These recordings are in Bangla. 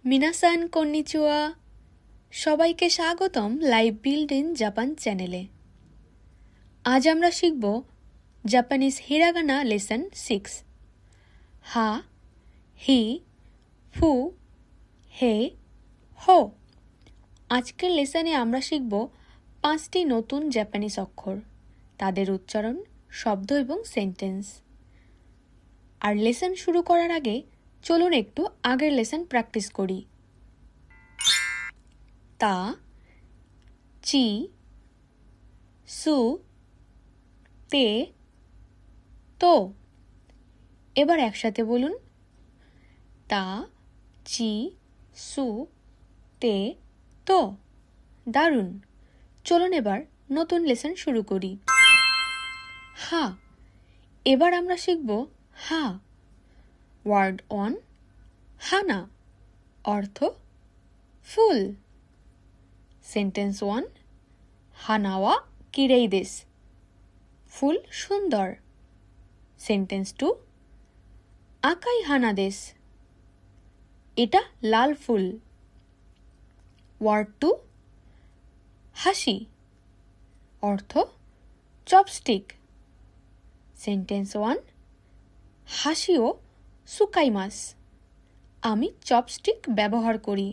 মিনাসান কন্নিচুয়া, সবাইকে স্বাগতম লাইভ বিল্ড ইন জাপান চ্যানেলে। আজ আমরা শিখব জাপানিজ হিরাগানা লেসন 6, হা, হি, ফু, হে, হো। আজকের লেসনে আমরা শিখব 5টি নতুন জাপানিজ অক্ষর, তাদের উচ্চারণ, শব্দ এবং সেন্টেন্স। আর লেসন শুরু করার আগে চলুন একটু আগের লেসন প্র্যাকটিস করি। তা, চি, সু, তে, তো। এবার একসাথে বলুন, তা, চি, সু, তে, তো। দারুণ! চলুন এবার নতুন লেসন শুরু করি। হা, এবার আমরা শিখব হা। ওয়ার্ড 1, হানা, অর্থ ফুল। সেন্টেন্স 1, হানা ওয়া কিরেই দেস, ফুল সুন্দর। সেন্টেন্স 2, আকাই হানা দেস, এটা লাল ফুল। ওয়ার্ড 2, হাসি, অর্থ চপস্টিক। সেন্টেন্স 1, হাসিও সুকাইমাস, আমি চপস্টিক ব্যবহার করি।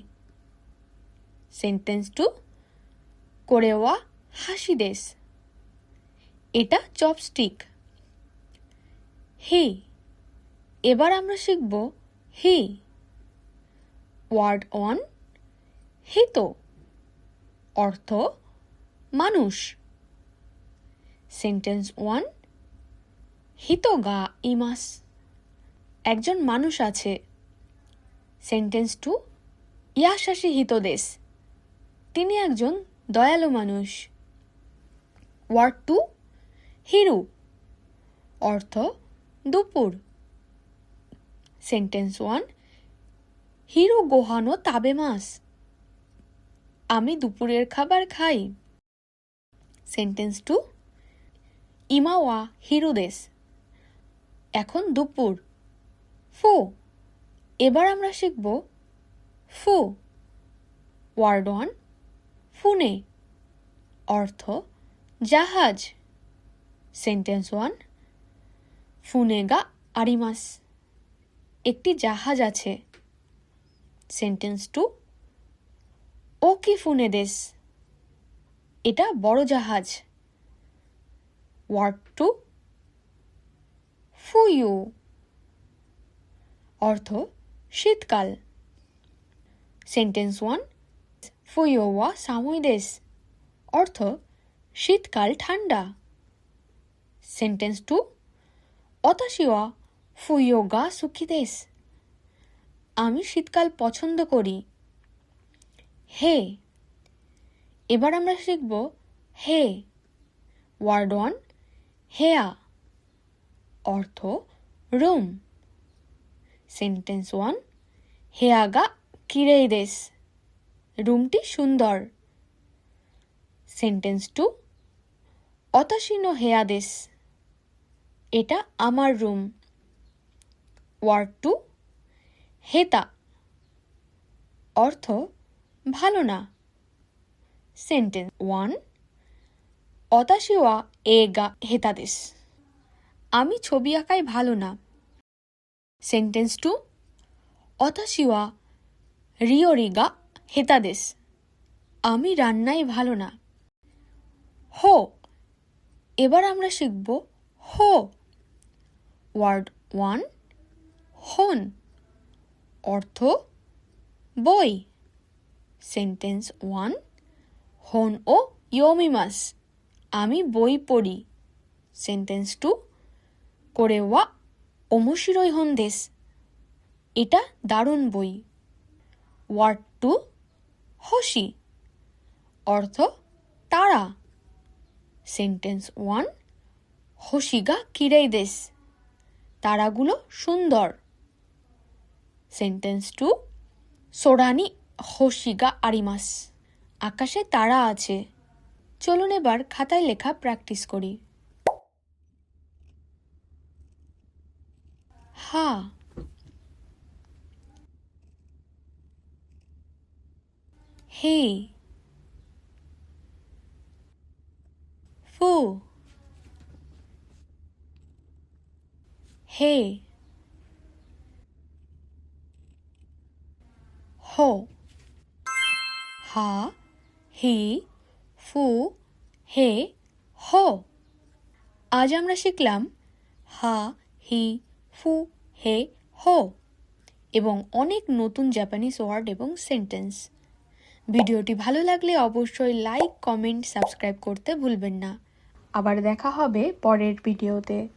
সেন্টেন্স 2, কোরে ওয়া হাসি দেস, এটা চপস্টিক। হে, এবার আমরা শিখব হে। ওয়ার্ড 1, হিতো, অর্থ মানুষ। সেন্টেন্স 1, হিতো গা ইমাস, একজন মানুষ আছে। সেন্টেন্স 2, ইয়াশাসি হিতো দেস, তিনি একজন দয়ালু মানুষ। ওয়ার্ড 2, হিরু, অর্থ দুপুর। সেন্টেন্স 1, হিরু গোহানো তাবেমাস, আমি দুপুরের খাবার খাই। সেন্টেন্স 2, ইমা ওয়া হিরু দেস, এখন দুপুর। ফু, এবার আমরা শিখব ফু। ওয়ার্ড 1, ফুনে, অর্থ জাহাজ। সেন্টেন্স 1, ফুনে গা আরিমাস, একটি জাহাজ আছে। সেন্টেন্স 2, ওকি ফুনে দেস, এটা বড় জাহাজ। ওয়ার্ড 2, ফুয়ু, অর্থ শীতকাল। সেন্টেন্স 1, ফুয়ো ওয়া সামুই দেস, অর্থ শীতকাল ঠান্ডা। সেন্টেন্স 2, অতাশি ওয়া ফুয়ো গা সুকি দেস, আমি শীতকাল পছন্দ করি। হে, এবার আমরা শিখব হে। ওয়ার্ড 1, হেয়া, অর্থ রুম। সেন্টেন্স 1, হেয়া গা কিরেই দেস, রুমটি সুন্দর। সেন্টেন্স 2, অতাশি নো হেয়া দেস, এটা আমার রুম। ওয়ার্ড 2, হেতা, অর্থ ভালো না। সেন্টেন্স 1, অতাশি ওয়া এ গা হেতা দেস, আমি ছবি আঁকায় ভালো না। সেন্টেন্স 2, অতাশি ওয়া রিওরি গা হেতা দেস, আমি রান্নায় ভালো না। হো, এবার আমরা শিখব হো। ওয়ার্ড 1, হন, অর্থ বই। সেন্টেন্স 1, হন ও ইয়োমিমাস, আমি বই পড়ি। সেন্টেন্স 2, কোরে ওয়া ওমোশিরোই হন দেস, এটা দারুণ বই। ওয়ার্ড 2, হোশি, অর্থ তারা। সেন্টেন্স 1, হোশিগা কিরেই দেস, তারাগুলো সুন্দর। সেন্টেন্স 2, সোরানি হোশিগা আরিমাস, আকাশে তারা আছে। চলুন এবার খাতায় লেখা প্র্যাকটিস করি। হা, হে, ফু, হে, হো, হা, হি, ফু, হে, হো। আজ আমরা শিখলাম হা, হি, ফু, হে, হো এবং অনেক নতুন জাপানিজ ওয়ার্ড এবং সেন্টেন্স। ভিডিওটি ভালো লাগলে অবশ্যই লাইক, কমেন্ট, সাবস্ক্রাইব করতে ভুলবেন না। আবার দেখা হবে পরের ভিডিওতে।